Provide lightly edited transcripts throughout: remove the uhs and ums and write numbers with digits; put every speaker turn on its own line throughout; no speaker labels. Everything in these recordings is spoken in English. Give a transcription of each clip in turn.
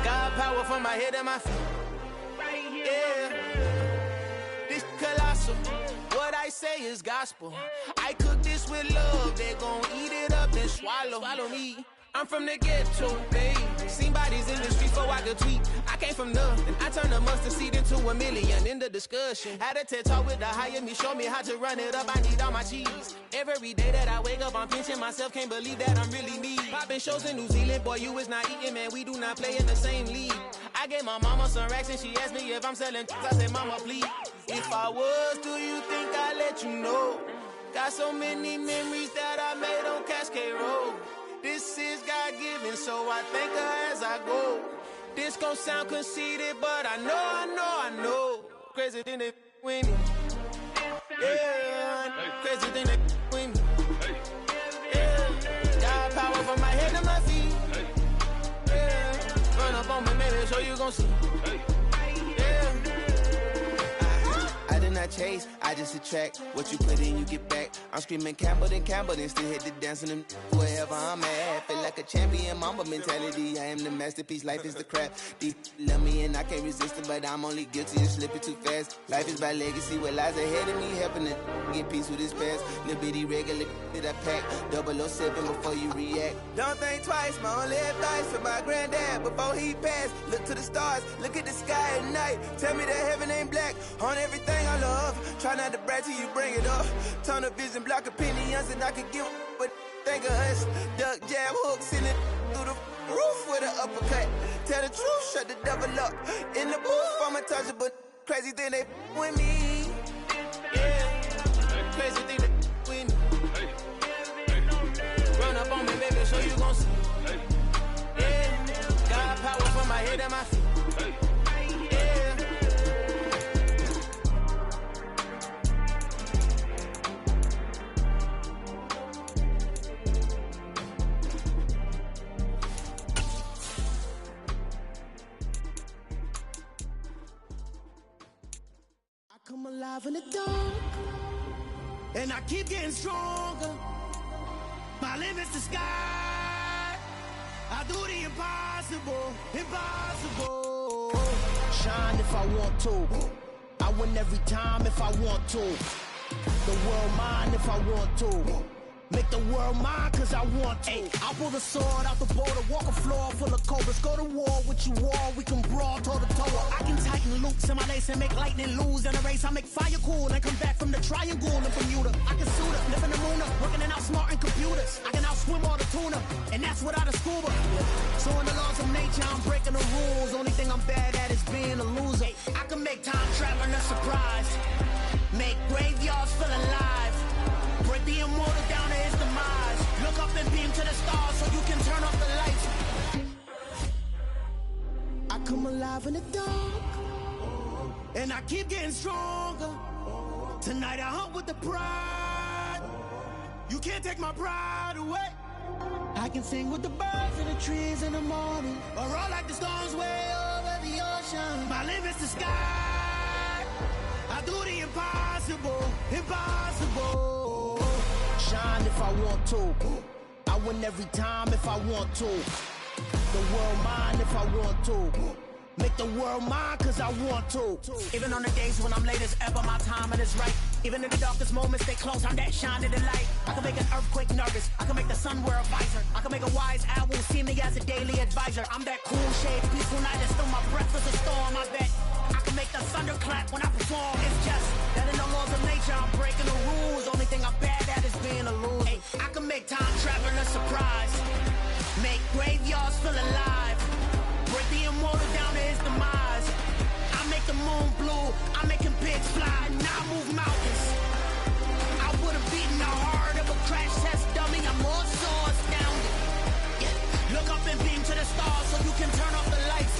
God power from my head and my feet. Yeah. This colossal. What I say is gospel. I cook this with love. They gon' eat it up and swallow me. I'm from the ghetto, babe. Seen bodies in the streets before I could tweet. I came from nothing. I turned a mustard seed into a million. In the discussion, had a TED talk with the higher me. Show me how to run it up. I need all my cheese. Every day that I wake up, I'm pinching myself. Can't believe that I'm really me. Popping shows in New Zealand, boy, you is not eating, man. We do not play in the same league. I gave my mama some racks and she asked me if I'm selling. I said, mama, please. If I was, do you think I'd let you know? Got so many memories that I made on Cascade Road. This is God-given, so I thank her as I go. This gon' sound conceited, but I know. Crazy thing they with me. Yeah, crazy thing they with me. Yeah, got power from my head to my feet. Yeah, run up on me, baby, so you gon' see. Yeah. I did not chase, I just attract. What you put in, you get back. I'm screaming Campbell, then still hit the dance and them wherever I'm at. Feel like a champion, mamba mentality. I am the masterpiece, life is the crap. Deep love me and I can't resist it, but I'm only guilty of slipping too fast. Life is by legacy, what lies ahead of me, helping to get peace with his past. Little bitty regular that I pack, 007 before you react. Don't think twice, my only advice for my granddad before he passed. Look to the stars, look at the sky at night. Tell me that heaven ain't black on everything I love. Try not to brag till you bring it up. Tunnel vision, block opinions, and I could give but think of us. Duck, jab, hooks in it through the roof with an uppercut. Tell the truth, shut the devil up. In the booth, I'm untouchable. Crazy thing they with me. Yeah, crazy thing they with me. Run up on me, baby, so you gon' see. Yeah, got power from my head and my feet.
Come alive in the dark, and I keep getting stronger. My limit's the sky. I do the impossible. Shine if I want to. I win every time if I want to. The world mine if I want to. Make the world mine cause I want to. I pull the sword out the border, walk a floor full of cobras. Go to war with you all, we can brawl toe to toe. I can tighten loops in my lace and make lightning lose in a race. I make fire cool and come back from the triangle in Bermuda. I can suit up, live in the moon up, working and outsmarting computers. I can outswim all the tuna, and that's without a scuba. So in the laws of nature, I'm breaking the rules. Only thing I'm bad at is being a loser. I can make time traveling a surprise. Make graveyards feel alive. Break the immortal down to his demise. Look up and beam to the stars so you can turn off the lights. I come alive in the dark, and I keep getting stronger. Tonight I hunt with the pride. You can't take my pride away. I can sing with the birds and the trees in the morning, or roll like the storms way over the ocean. My limit's the sky. I do the impossible. Shine if I want to. I win every time if I want to. The world mine if I want to. Make the world mine cause I want to. Even on the days when I'm late as ever, my timing is right. Even in the darkest moments, stay close, I'm that shining the light. I can make an earthquake nervous, I can make the sun wear a visor. I can make a wise owl see me as a daily advisor. I'm that cool shade, peaceful night, and still my breath is a storm, I bet. I can make the thunder clap when I perform. It's just that in the laws of nature, I'm breaking the rules. Only thing I'm bad at is being a loser. Hey, I can make time traveling a surprise. Make graveyards feel alive. Break the immortal down to his demise. I make the moon blue. I make him pigs fly. Now I move mountains. I would have beaten the heart of a crash test dummy. I'm more so astounded. Yeah. Look up and beam to the stars so you can turn off the lights.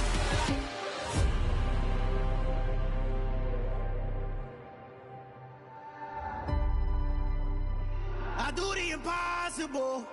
I do the impossible.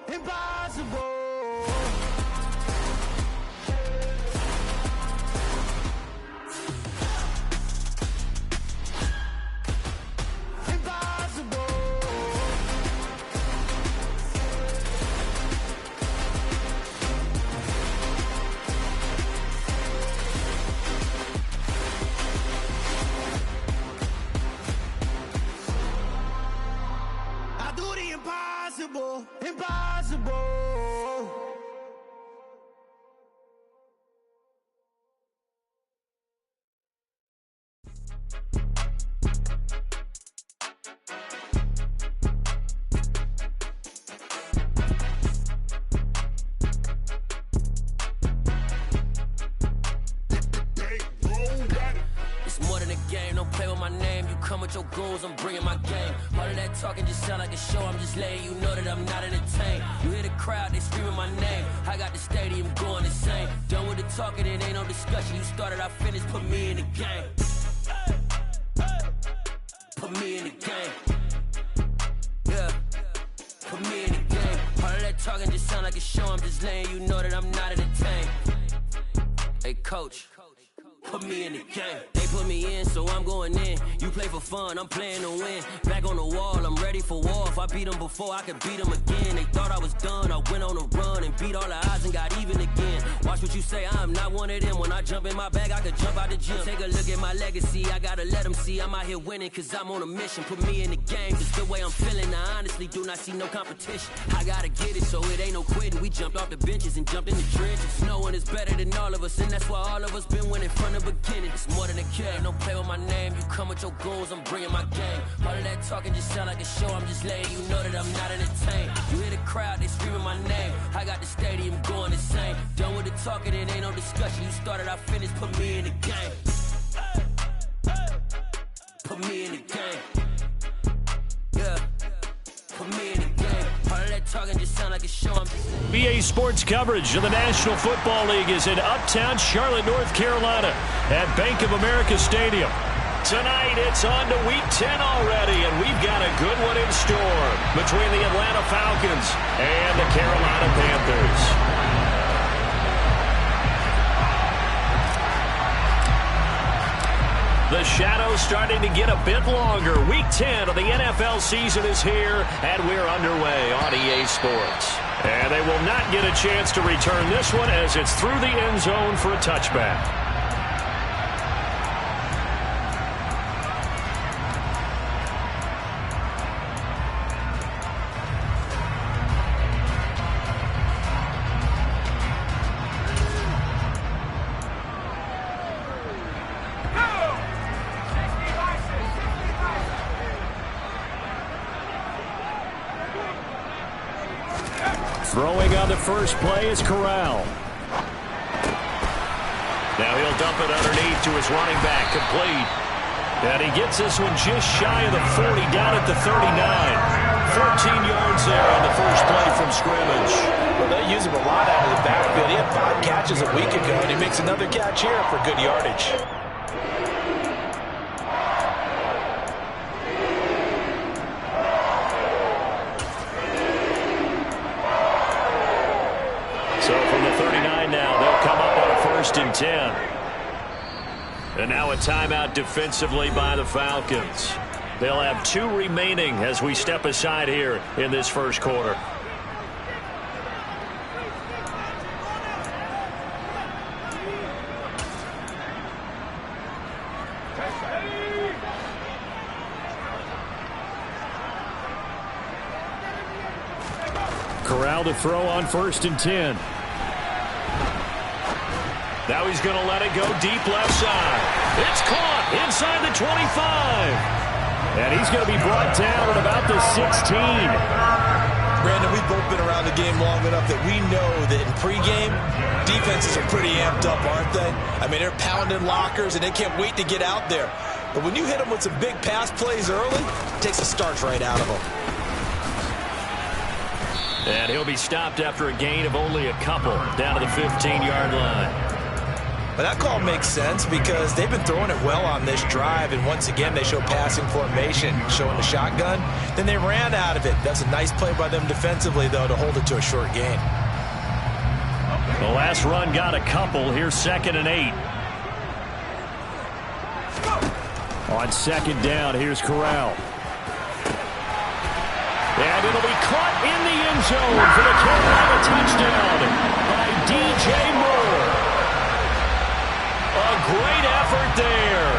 game. Don't play with my name. You come with your goons, I'm bringing my game. All of that talking just sound like a show. I'm just letting you know that I'm not entertained. You hear the crowd, they screaming my name. I got the stadium going insane. Done with the talking, it ain't no discussion. You started, I finished, put me in the game. Put me in the game. Yeah. Put me in the game. All of that talking just sound like a show. I'm just letting you know that I'm not entertained. Hey, coach. Put me in the game. They put me in, so I'm going in. You play for fun, I'm playing to win. Back on the wall, I'm ready for war. If I beat them before, I could beat them again. They thought I was done, I went on a run and beat all the odds and got even again. Watch what you say, I'm not one of them. When I jump in my bag, I could jump out the gym. Take a look at my legacy, I gotta let them see I'm out here winning, cause I'm on a mission. Put me in the game, just the way I'm feeling. I honestly do not see no competition. I gotta get it, so it ain't no quitting. We jumped off the benches and jumped in the trenches. No one is better than all of us, and that's why all of us been winning from the beginning. It's more than a game, don't play with my name. You come with your goons, I'm bringing my game. All of that talking just sound like a show. I'm just letting you know that I'm not entertained. You hear the crowd, they screaming my name. I got the stadium going insane. Done with the talking, it ain't no discussion. You started, I finished, put me in the game. Put me in the game. Yeah. Put me in the game. All of that talking just sound like a show.
BA Sports coverage of the National Football League is in Uptown Charlotte, North Carolina at Bank of America Stadium. Tonight, it's on to Week 10 already, and we've got a good one in store between the Atlanta Falcons and the Carolina Panthers. The shadow's starting to get a bit longer. Week 10 of the NFL season is here, and we're underway on EA Sports. And they will not get a chance to return this one as it's through the end zone for a touchback. Throwing on the first play is Corral. Now he'll dump it underneath to his running back, complete. And he gets this one just shy of the 40, down at the 39. 14 yards there on the first play from scrimmage.
Well, they use him a lot out of the backfield. He had 5 catches a week ago, and he makes another catch here for good yardage.
So from the 39 now, they'll come up on a 1st and 10. And now a timeout defensively by the Falcons. They'll have 2 remaining as we step aside here in this first quarter. Corral to throw on 1st and 10. Now he's going to let it go deep left side. It's caught inside the 25. And he's going to be brought down at about the 16.
Brandon, we've both been around the game long enough that we know that in pregame, defenses are pretty amped up, aren't they? I mean, they're pounding lockers, and they can't wait to get out there. But when you hit them with some big pass plays early, it takes the starch right out of them.
And he'll be stopped after a gain of only a couple down to the 15-yard line.
But that call makes sense because they've been throwing it well on this drive, and once again they show passing formation, showing the shotgun. Then they ran out of it. That's a nice play by them defensively, though, to hold it to a short gain.
The last run got a couple. Here's 2nd and 8. On 2nd down, here's Corral. And it'll be caught in the end zone for the Carolina touchdown by DJ Moore. A great effort there.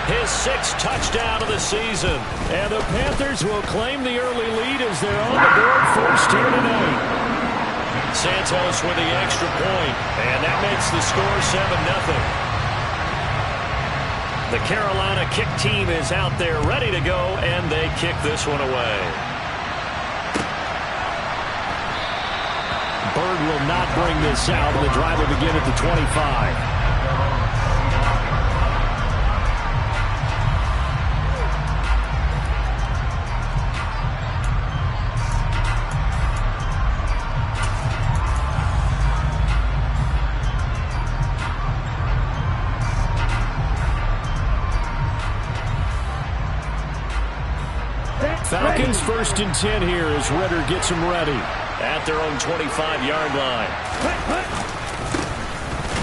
His 6th touchdown of the season. And the Panthers will claim the early lead as they're on the board first here tonight. Santos with the extra point, and that makes the score 7-0. The Carolina kick team is out there ready to go, and they kick this one away. Bird will not bring this out, and the drive will begin at the 25. Falcons 1st and 10 here as Ridder gets them ready at their own 25-yard line.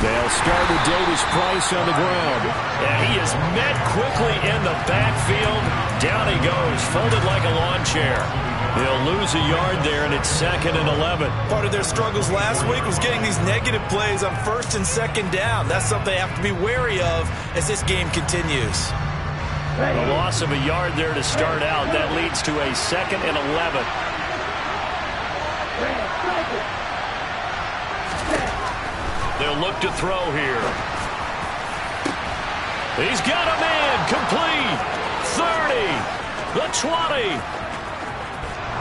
They'll start with Davis Price on the ground.
Yeah, he is met quickly in the backfield. Down he goes, folded like a lawn chair.
They'll lose a yard there, and it's 2nd and 11.
Part of their struggles last week was getting these negative plays on 1st and 2nd down. That's something they have to be wary of as this game continues.
A loss of a yard there to start out. That leads to a 2nd and 11. They'll look to throw here. He's got a man. Complete. 30. The 20.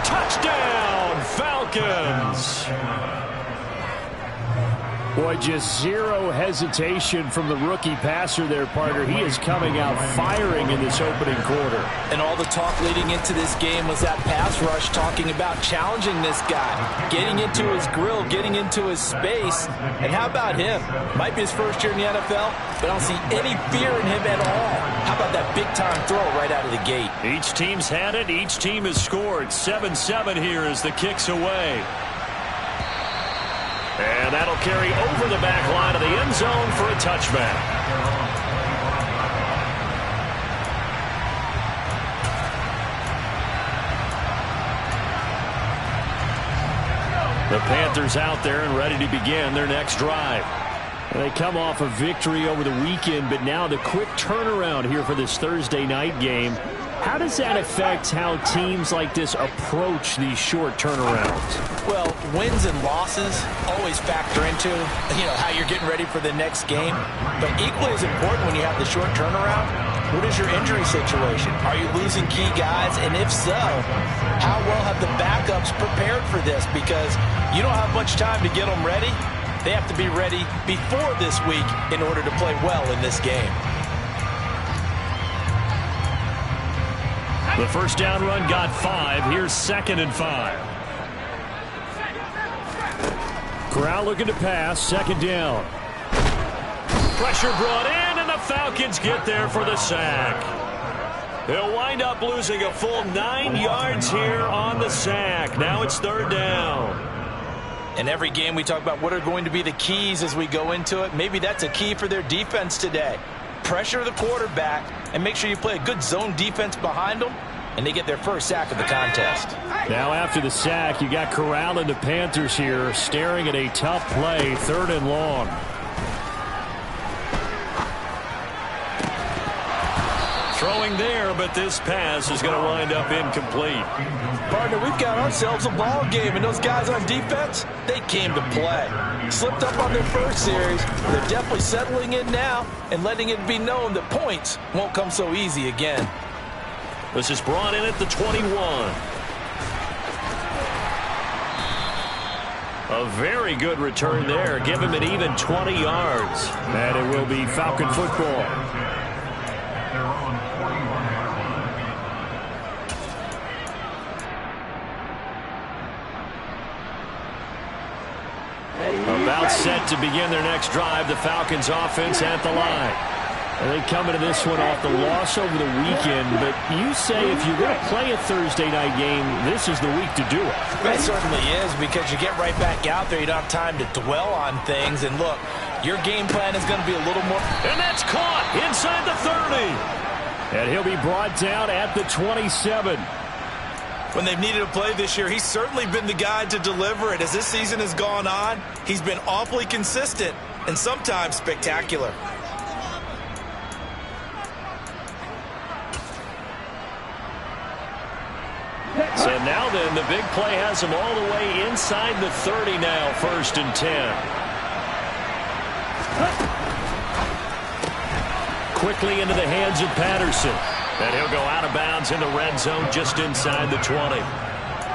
Touchdown, Falcons. Boy, just zero hesitation from the rookie passer there, partner. He is coming out firing in this opening quarter.
And all the talk leading into this game was that pass rush, talking about challenging this guy, getting into his grill, getting into his space. And how about him? Might be his first year in the NFL, but I don't see any fear in him at all. How about that big-time throw right out of the gate?
Each team's had it. Each team has scored. 7-7 here as the kick's away. And that'll carry over the back line of the end zone for a touchback. The Panthers out there and ready to begin their next drive. They come off a victory over the weekend, but now the quick turnaround here for this Thursday night game. How does that affect how teams like this approach these short turnarounds?
Well, wins and losses always factor into, how you're getting ready for the next game. But equally as important when you have the short turnaround, what is your injury situation? Are you losing key guys? And if so, how well have the backups prepared for this? Because you don't have much time to get them ready. They have to be ready before this week in order to play well in this game.
The first down run got 5. Here's 2nd and 5. Corral looking to pass. 2nd down. Pressure brought in, and the Falcons get there for the sack. They'll wind up losing a full 9 yards here on the sack. Now it's 3rd down.
In every game we talk about what are going to be the keys as we go into it. Maybe that's a key for their defense today. Pressure the quarterback and make sure you play a good zone defense behind them, and they get their first sack of the contest.
Now after the sack, you got Corral and the Panthers here staring at a tough play, 3rd and long. Throwing there, but this pass is going to wind up incomplete.
Partner, we've got ourselves a ball game, and those guys on defense, they came to play. Slipped up on their first series. They're definitely settling in now and letting it be known that points won't come so easy again.
This is brought in at the 21. A very good return there. Give him an even 20 yards. And it will be Falcon football. About set to begin their next drive. The Falcons offense at the line. And they come into this one off the loss over the weekend. But you say if you're going to play a Thursday night game, this is the week to do it.
It certainly is, because you get right back out there. You don't have time to dwell on things. And look, your game plan is going to be a little more.
And that's caught inside the 30. And he'll be brought down at the 27.
When they've needed a play this year, he's certainly been the guy to deliver it. As this season has gone on, he's been awfully consistent and sometimes spectacular.
So now then, the big play has him all the way inside the 30 now, 1st and 10. Quickly into the hands of Patterson. And he'll go out of bounds in the red zone just inside the 20.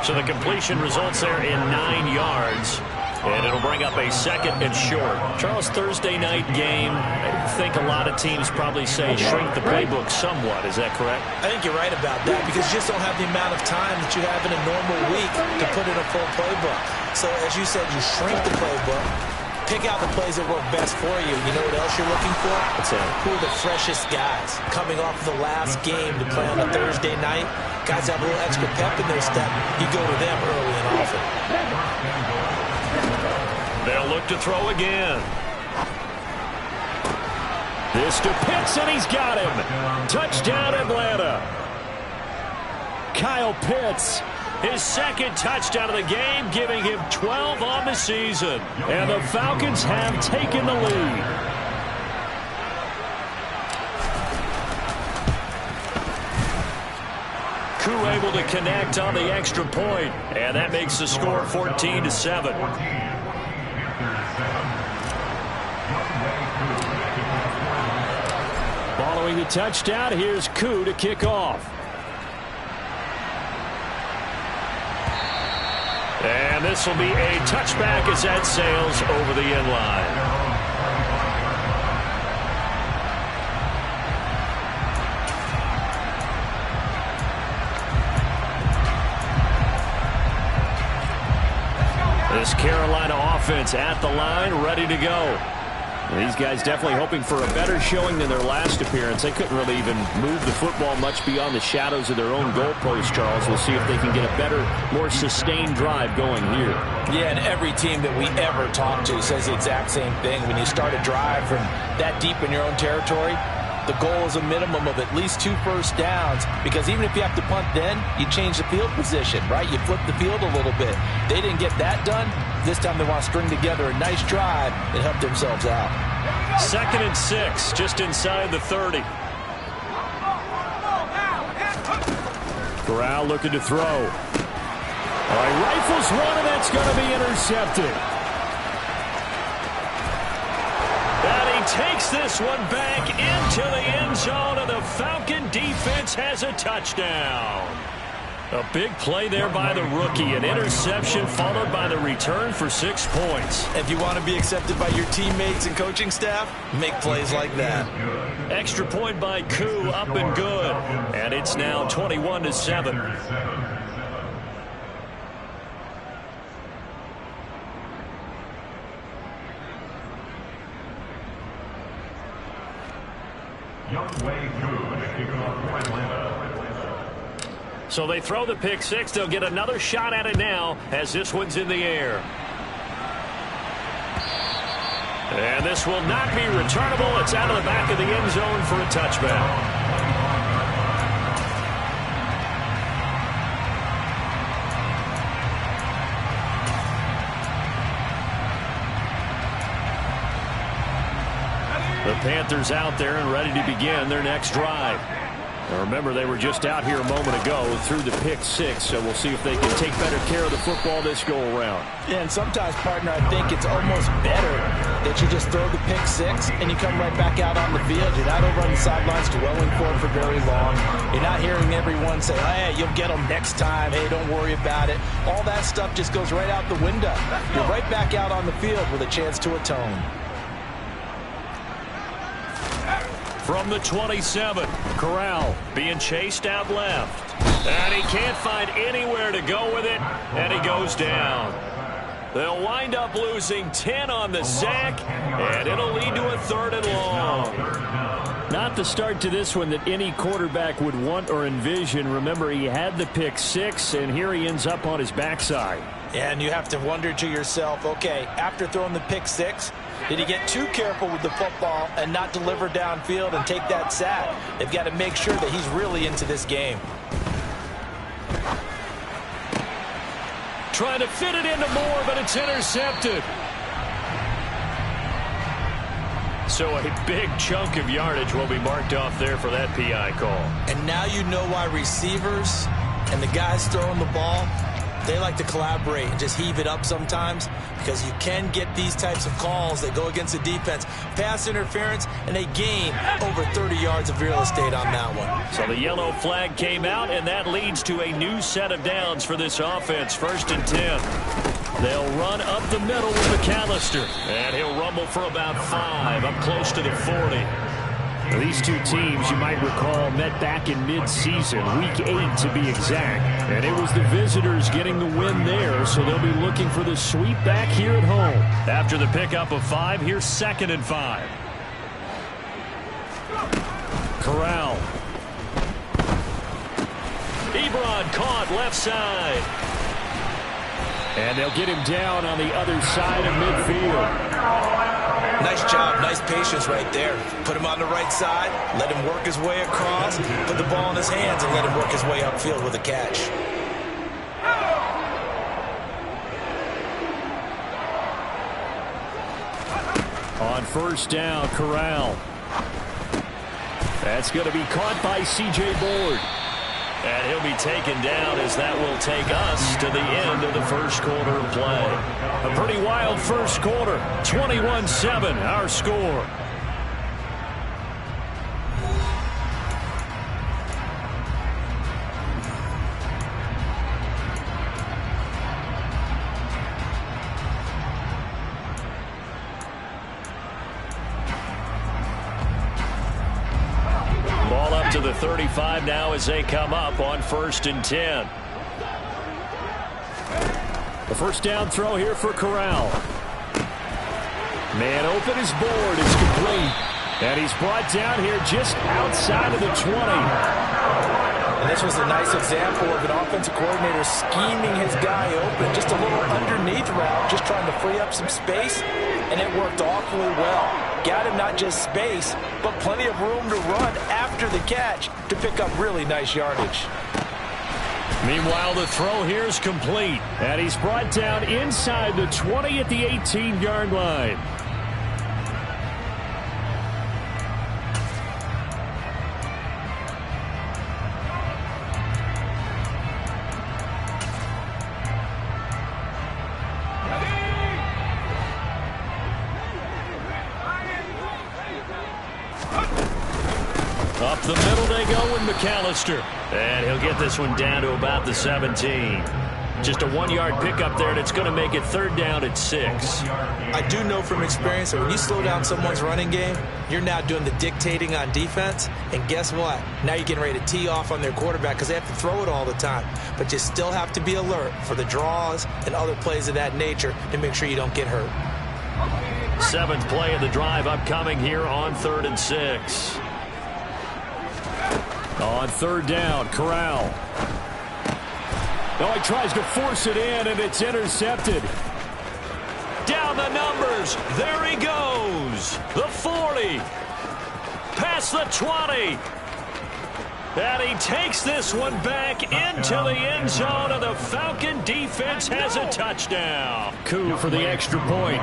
So the completion results there in 9 yards. And it'll bring up a 2nd and short. Charles, Thursday night game, I think a lot of teams probably say shrink the playbook somewhat. Is that correct?
I think you're right about that, because you just don't have the amount of time that you have in a normal week to put in a full playbook. So as you said, you shrink the playbook. Pick out the plays that work best for you. You know what else you're looking for? Who are the freshest guys coming off of the last game to play on a Thursday night? Guys have a little extra pep in their step. You go to them early and often.
They'll look to throw again. This to Pitts, and he's got him. Touchdown, Atlanta. Kyle Pitts, his second touchdown of the game, giving him 12 on the season. And the Falcons have taken the lead. Koo able to connect on the extra point, and that makes the score 14-7. Following the touchdown, here's Koo to kick off. And this will be a touchback as that sails over the end line. This Carolina offense at the line, ready to go. These guys definitely hoping for a better showing than their last appearance. They couldn't really even move the football much beyond the shadows of their own goalpost, Charles. We'll see if they can get a better, more sustained drive going here.
Yeah, and every team that we ever talk to says the exact same thing. When you start a drive from that deep in your own territory, the goal is a minimum of at least 2 first downs, because even if you have to punt then, you change the field position, right? You flip the field a little bit. They didn't get that done. This time they want to string together a nice drive and help themselves out.
2nd and 6, just inside the 30. Corral looking to throw. All right, rifles one, and that's going to be intercepted. And he takes this one back into the end zone, and the Falcon defense has a touchdown. A big play there by the rookie. An interception followed by the return for 6 points.
If you want to be accepted by your teammates and coaching staff, make plays like that.
Extra point by Koo, up and good. And it's now 21-7. So they throw the pick six. They'll get another shot at it now as this one's in the air. And this will not be returnable. It's out of the back of the end zone for a touchback. The Panthers out there and ready to begin their next drive. Now remember, they were just out here a moment ago through the pick six, so we'll see if they can take better care of the football this go-around.
Yeah, and sometimes, partner, I think it's almost better that you just throw the pick six and you come right back out on the field. You're not over on the sidelines dwelling for very long. You're not hearing everyone say, hey, you'll get them next time. Hey, don't worry about it. All that stuff just goes right out the window. You're right back out on the field with a chance to atone.
From the 27, Corral being chased out left. And he can't find anywhere to go with it, and he goes down. They'll wind up losing 10 on the sack, and it'll lead to a 3rd and long. Not the start to this one that any quarterback would want or envision. Remember, he had the pick six, and here he ends up on his backside.
And you have to wonder to yourself, okay, after throwing the pick six, did he get too careful with the football and not deliver downfield and take that sack? They've got to make sure that he's really into this game.
Trying to fit it into Moore, but it's intercepted. So a big chunk of yardage will be marked off there for that PI call.
And now you know why receivers and the guys throwing the ball, they like to collaborate and just heave it up sometimes, because you can get these types of calls that go against the defense. Pass interference, and they gain over 30 yards of real estate on that one.
So the yellow flag came out, and that leads to a new set of downs for this offense. 1st and 10. They'll run up the middle with McAllister, and he'll rumble for about 5, up close to the 40.
These two teams, you might recall, met back in mid-season, Week 8 to be exact. And it was the visitors getting the win there, so they'll be looking for the sweep back here at home. After the pickup of 5, here's 2nd and 5. Corral. Ebron caught left side. And they'll get him down on the other side of midfield.
Nice job, nice patience right there. Put him on the right side, let him work his way across, put the ball in his hands, and let him work his way upfield with a catch.
On 1st down, Corral. That's going to be caught by C.J. Board. And he'll be taken down as that will take us to the end of the first quarter of play. A pretty wild first quarter. 21-7, our score. To the 35 now as they come up on 1st and 10. The first down throw here for Corral. Man open, his board is complete. And he's brought down here just outside of the 20.
And this was a nice example of an offensive coordinator scheming his guy open. Just a little underneath route, just trying to free up some space. And it worked awfully well. Got him not just space, but plenty of room to run after the catch to pick up really nice yardage.
Meanwhile, the throw here is complete. And he's brought down inside the 20 at the 18-yard line. Up the middle they go with McAllister. And he'll get this one down to about the 17. Just a 1-yard pickup there, and it's going to make it 3rd down at 6.
I do know from experience that when you slow down someone's running game, you're now doing the dictating on defense. And guess what? Now you're getting ready to tee off on their quarterback because they have to throw it all the time. But you still have to be alert for the draws and other plays of that nature to make sure you don't get hurt.
7th play of the drive upcoming here on 3rd and 6. On 3rd down, Corral. Oh, he tries to force it in, and it's intercepted. Down the numbers. There he goes. The 40. Past the 20. And he takes this one back into the end zone, and the Falcon defense has a touchdown. Coup for the extra point.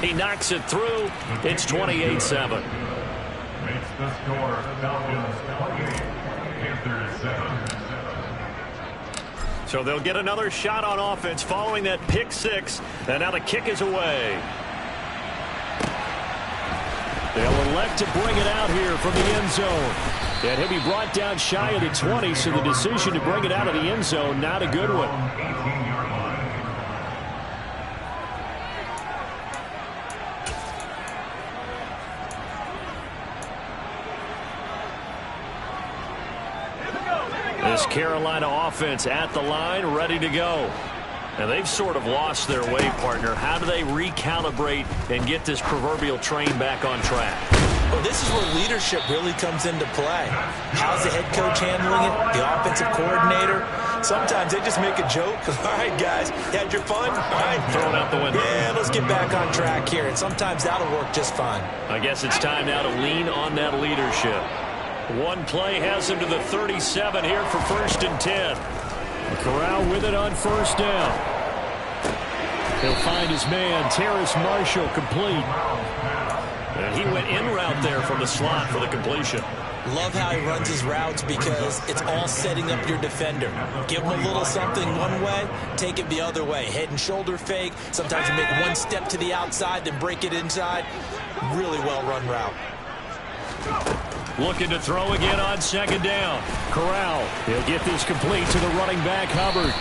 He knocks it through. It's 28-7.
Makes the score Falcons 28, Panthers 7.
So they'll get another shot on offense following that pick 6. And now the kick is away. They'll elect to bring it out here from the end zone. And he'll be brought down shy of the 20, so the decision to bring it out of the end zone, not a good one.
18-yard line.
This Carolina offense at the line, ready to go. And they've sort of lost their way, partner. How do they recalibrate and get this proverbial train back on track?
Well, this is where leadership really comes into play. How's the head coach handling it? The offensive coordinator? Sometimes they just make a joke. All right, guys, you had your fun? All right.
Throw it out the window.
Yeah, let's get back on track here. And sometimes that'll work just fine.
I guess it's time now to lean on that leadership. One play has him to the 37 here for 1st and 10. Corral with it on 1st down. He'll find his man, Terrace Marshall, complete. And he went in route there from the slot for the completion.
Love how he runs his routes because it's all setting up your defender. Give him a little something one way, take it the other way. Head and shoulder fake. Sometimes you make one step to the outside, then break it inside. Really well run route.
Looking to throw again on 2nd down. Corral, he'll get this complete to the running back, Hubbard.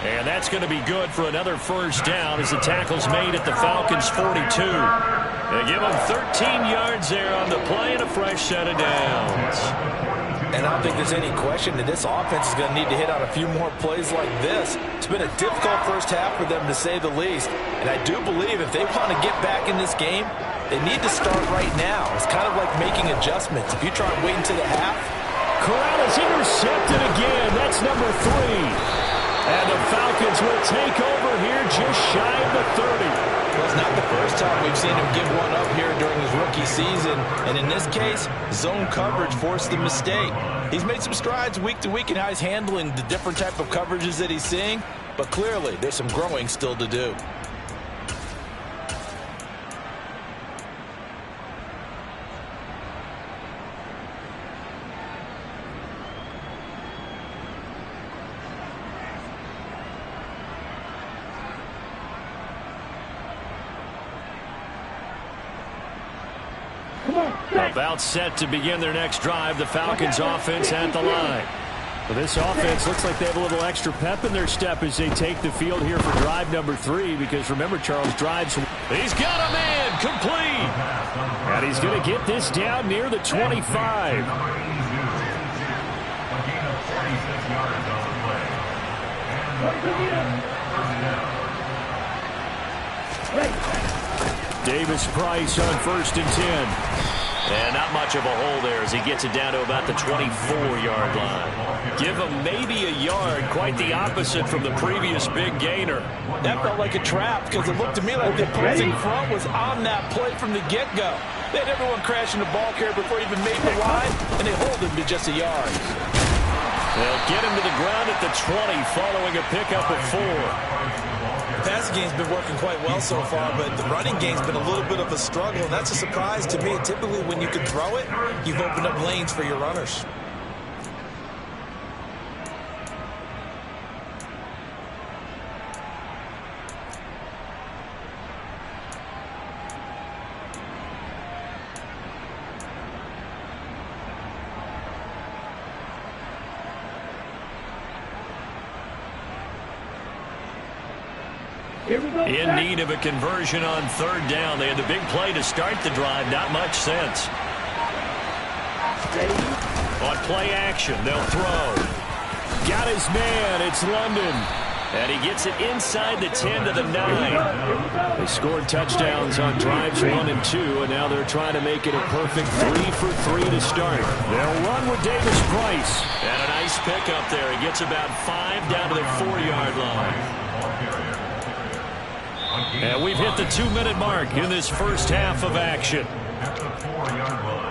And that's going to be good for another first down as the tackle's made at the Falcons' 42. They give them 13 yards there on the play and a fresh set of downs.
And I don't think there's any question that this offense is going to need to hit on a few more plays like this. It's been a difficult first half for them, to say the least. And I do believe if they want to get back in this game, they need to start right now. It's kind of like making adjustments. If you try and wait until the half.
Corral is intercepted again. That's number 3. And the Falcons will take over here just shy of the 30.
Well, it's not the first time we've seen him give one up here during his rookie season. And in this case, zone coverage forced the mistake. He's made some strides week to week in how he's handling the different type of coverages that he's seeing. But clearly, there's some growing still to do.
About set to begin their next drive, the Falcons offense at the line.
Well, this offense looks like they have a little extra pep in their step as they take the field here for drive number 3, because remember, Charles, drives.
He's got a man complete.
And he's going to get this down near the 25.
A gain of 46 yards on the play. And first down.
Davis Price on 1st and 10.
And not much of a hole there as he gets it down to about the 24-yard line. Give him maybe a yard, quite the opposite from the previous big gainer.
That felt like a trap because it looked to me like the opposing front was on that play from the get-go. They had everyone crashing the ball carrier before he even made the line, and they hold him to just a yard.
They'll get him to the ground at the 20 following a pickup of 4.
The passing game's been working quite well so far, but the running game's been a little bit of a struggle, and that's a surprise to me. Typically, when you can throw it, you've opened up lanes for your runners.
In need of a conversion on 3rd down. They had the big play to start the drive. Not much sense. On play action, they'll throw.
Got his man. It's London.
And he gets it inside the 10 to the 9.
They scored touchdowns on drives 1 and 2, and now they're trying to make it a perfect 3 for 3 to start. They'll run with Davis Price.
And a nice pickup there. He gets about 5 down to the 4-yard line. And we've hit the 2-minute mark in this first half of action.
At the 4-yard line.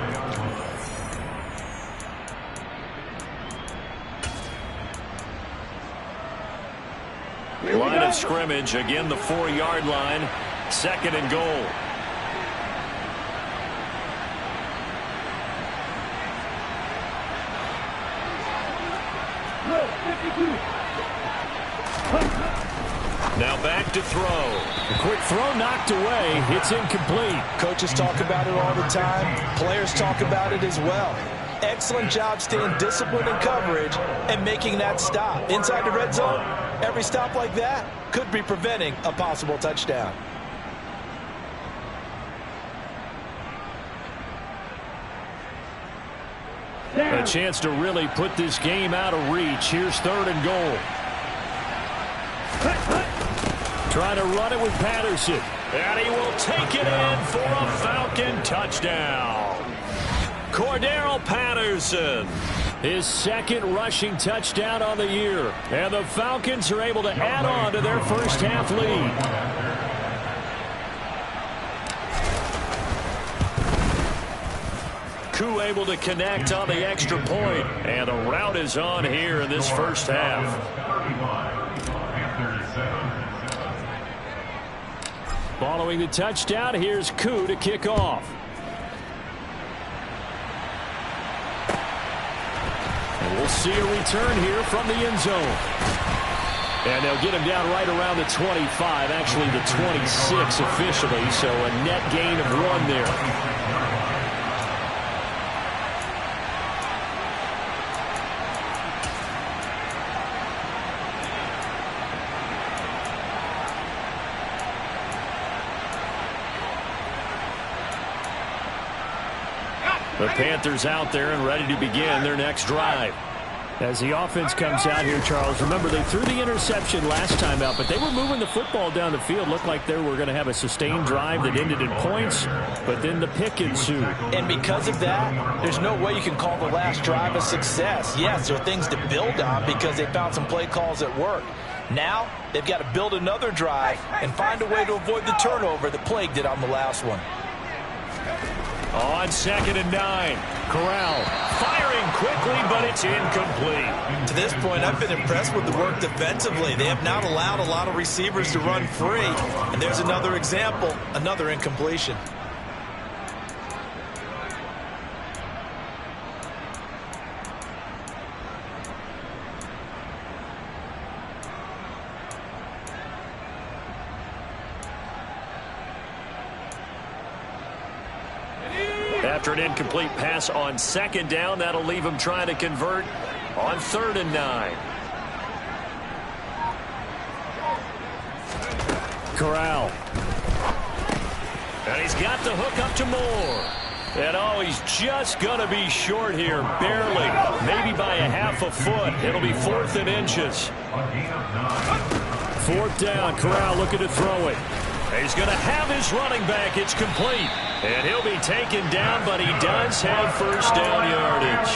Line of scrimmage, again the 4-yard line, 2nd and goal. Now back to throw.
A quick throw knocked away. It's incomplete.
Coaches talk about it all the time. Players talk about it as well. Excellent job staying disciplined in coverage and making that stop. Inside the red zone, every stop like that could be preventing a possible touchdown.
A chance to really put this game out of reach. Here's 3rd and goal. Trying to run it with Patterson.
And he will take it in for a Falcon touchdown. Cordarrelle Patterson.
His 2nd rushing touchdown on the year. And the Falcons are able to add on to their first half lead.
Koo able to connect on the extra point. And the route is on here in this first half.
Following the touchdown, here's Koo to kick off. And we'll see a return here from the end zone. And they'll get him down right around the 25, actually the 26 officially, so a net gain of 1 there.
The Panthers out there and ready to begin their next drive.
As the offense comes out here, Charles, remember they threw the interception last time out, but they were moving the football down the field. Looked like they were going to have a sustained drive that ended in points, but then the pick ensued.
And because of that, there's no way you can call the last drive a success. Yes, there are things to build on because they found some play calls that work. Now, they've got to build another drive and find a way to avoid the turnover that plagued it on the last one.
On 2nd and 9, Corral firing quickly, but it's incomplete.
To this point, I've been impressed with the work defensively. They have not allowed a lot of receivers to run free. And there's another example, another incompletion.
After an incomplete pass on 2nd down, that'll leave him trying to convert on 3rd and 9.
Corral.
And he's got the hook up to Moore. And oh, he's just going to be short here, barely, maybe by a half a foot. It'll be 4th and inches.
4th down, Corral looking to throw it.
He's going to have his running back. It's complete. And he'll be taken down, but he does have first down yardage.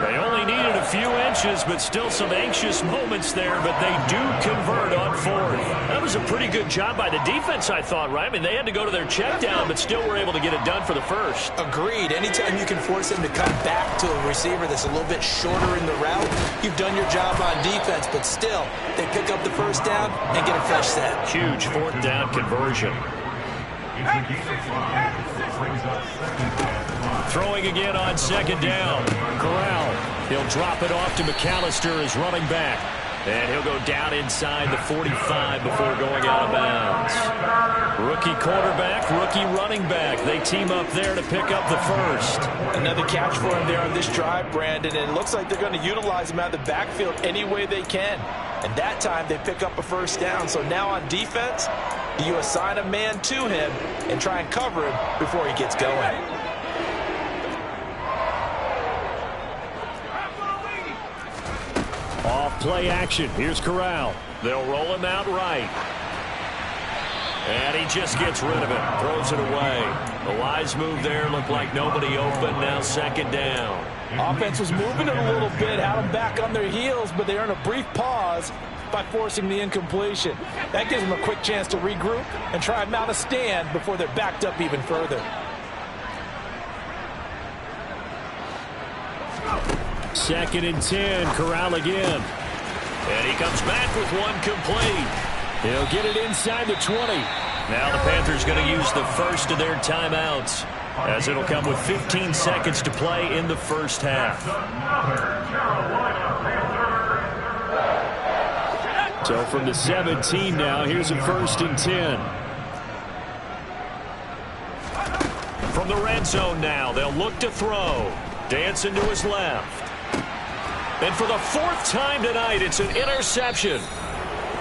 They only needed a few inches, but still some anxious moments there, but they do convert on 4th. That was a pretty good job by the defense, I thought, right? I mean, they had to go to their check down, but still were able to get it done for the first.
Agreed. Anytime you can force him to come back to a receiver that's a little bit shorter in the route, you've done your job on defense, but still, they pick up the first down and get a fresh set.
Huge 4th down conversion. Throwing again on 2nd down.
Corral.
He'll drop it off to McAllister as running back. And he'll go down inside the 45 before going out of bounds. Rookie quarterback, rookie running back. They team up there to pick up the first.
Another catch for him there on this drive, Brandon. And it looks like they're going to utilize him out of the backfield any way they can. And that time they pick up a first down. So now on defense, you assign a man to him and try and cover him before he gets going.
Off play action. Here's Corral.
They'll roll him out right. And he just gets rid of it. Throws it away. The wise move there. Looked like nobody open. Now 2nd down.
Offense was moving it a little bit, had them back on their heels, but they earn a brief pause by forcing the incompletion. That gives them a quick chance to regroup and try and mount a stand before they're backed up even further.
Second and 10, Corral again.
And he comes back with one complete.
He'll get it inside the 20.
Now the Panthers going to use the first of their timeouts, as it'll come with 15 seconds to play in the first half.
So from the 17 now, here's a 1st and 10.
From the red zone now, they'll look to throw. Dancing to his left. And for the 4th time tonight, it's an interception.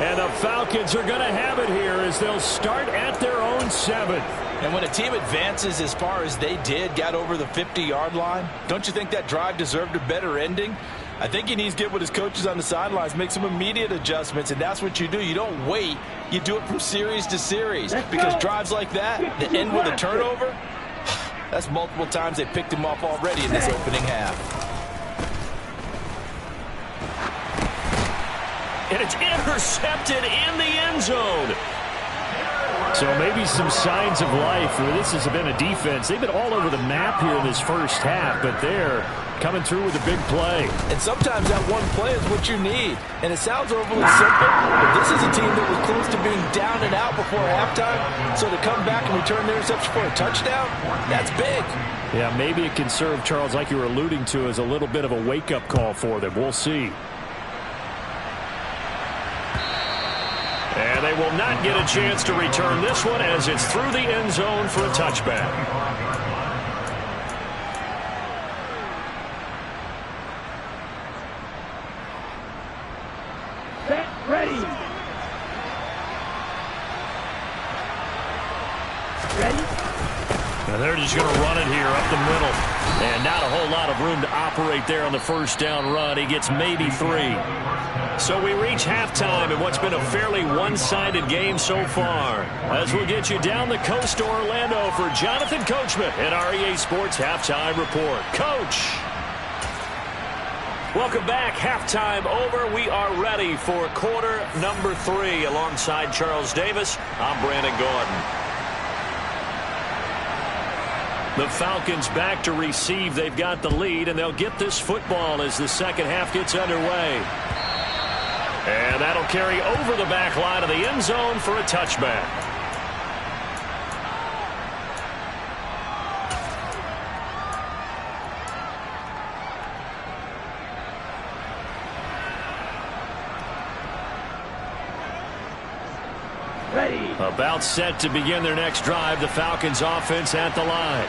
And the Falcons are going to have it here as they'll start at their own 7.
And when a team advances as far as they did, got over the 50-yard line, don't you think that drive deserved a better ending? I think he needs to get with his coaches on the sidelines, make some immediate adjustments, and that's what you do. You don't wait. You do it from series to series, because drives like that end with a turnover, that's multiple times they picked him off already in this opening half.
And it's intercepted in the end zone.
So maybe some signs of life. This has been a defense. They've been all over the map here in this first half, but they're coming through with a big play.
And sometimes that one play is what you need. And it sounds overly simple, but this is a team that was close to being down and out before halftime. So to come back and return the interception for a touchdown, that's big.
Yeah, maybe it can serve, Charles, like you were alluding to, as a little bit of a wake-up call for them. We'll see.
And they will not get a chance to return this one as it's through the end zone for a touchback.
Set, ready.
And they're just going to run it here up the middle. And not a whole lot of room to operate there on the first down run. He gets maybe 3. So we reach halftime in what's been a fairly one-sided game so far. As we'll get you down the coast to Orlando for Jonathan Coachman at our EA Sports Halftime Report. Coach! Welcome back. Halftime over. We are ready for quarter number 3. Alongside Charles Davis, I'm Brandon Gordon. The Falcons back to receive. They've got the lead, and they'll get this football as the second half gets underway. And that'll carry over the back line of the end zone for a touchback.
Ready.
About set to begin their next drive. The Falcons offense at the line.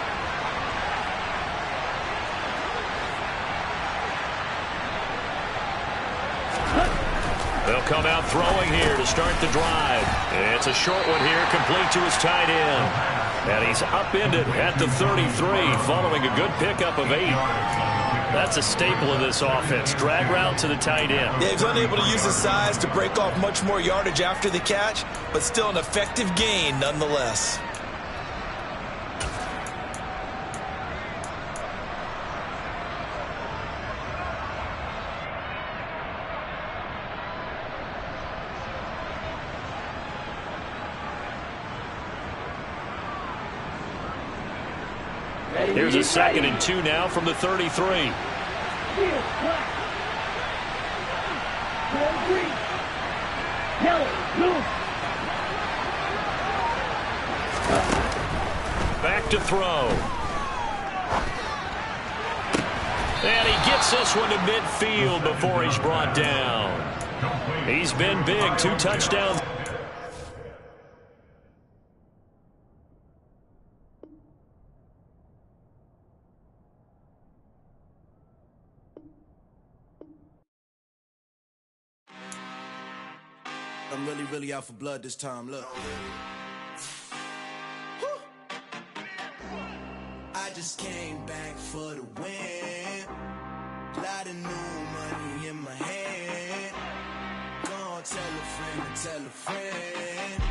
They'll come out throwing here to start the drive. It's a short one here, complete to his tight end. And he's upended at the 33 following a good pickup of 8. That's a staple of this offense. Drag route to the tight end.
Yeah, he's unable to use his size to break off much more yardage after the catch, but still an effective gain nonetheless.
Here's a 2nd and 2 now from the 33. Back to throw. And he gets this one to midfield before he's brought down. He's been big. 2 touchdowns.
I'm really out for blood this time, look. I just came back for the win. Lot of new money in my hand. Gonna tell a friend to tell a friend.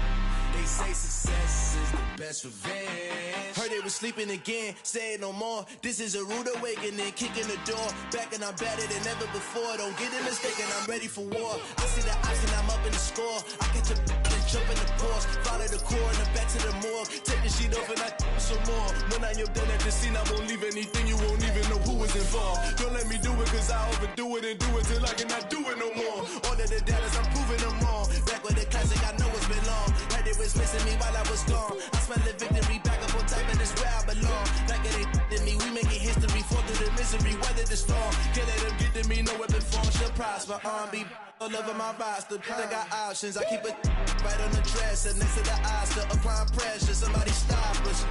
They say success is the best revenge. Heard they was sleeping again, say it no more. This is a rude awakening, kicking the door. Back and I'm better than ever before. Don't get it mistaken, I'm ready for war. I see the option, I'm up in the score. I catch a and jump in the Porsche. Follow the core and the back to the morgue. Take the sheet off and I some more. When I am done at the scene, I won't leave anything. You won't even know who was involved. Don't let me do it, cause I overdo it and do it till I cannot do it no more. All of the doubters, I'm proving them wrong. Back with the classic, I know it's been long. Heard it was missing me while I was gone. I smell the victory back up on top, and it's where I belong. Like it ain't to me, we making history. Fall through the misery, weather the storm. Can't let them get to me, no weapon form shall prosper. Be all over my roster. I got options, I keep it right on the dresser. Next to the Oscar, applying pressure. Somebody stop us.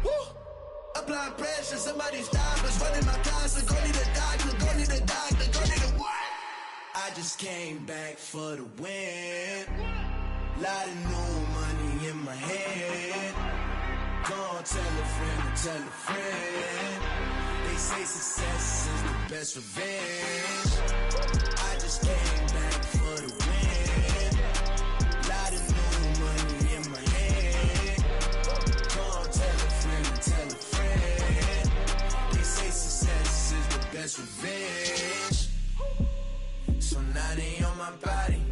Woo! Applying pressure, somebody stop us. Running my closet, go need a doctor, go need a doctor, go need a what? I just came back for the win. Lot of new money in my head. Gonna tell a friend to tell a friend. They say success is the best revenge. I just came back for the win. Lot of new money in my head. Gonna tell a friend to tell a friend. They say success is the best revenge. So now they on my body.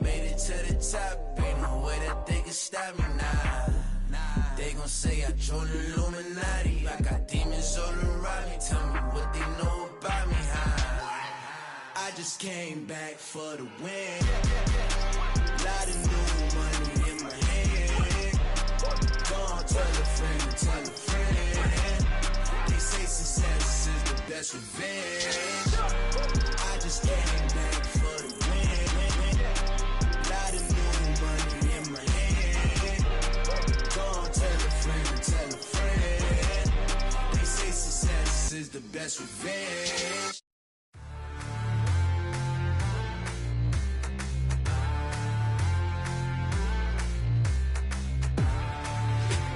Made it to the top. Ain't no way that they can stop me now. They gon' say I joined the Illuminati. I got demons all around me. Tell me what they know about me, I just came back for the win. Lot of new money in my hand. Gonna tell a friend to tell a friend. They say success is the best revenge. I just came back for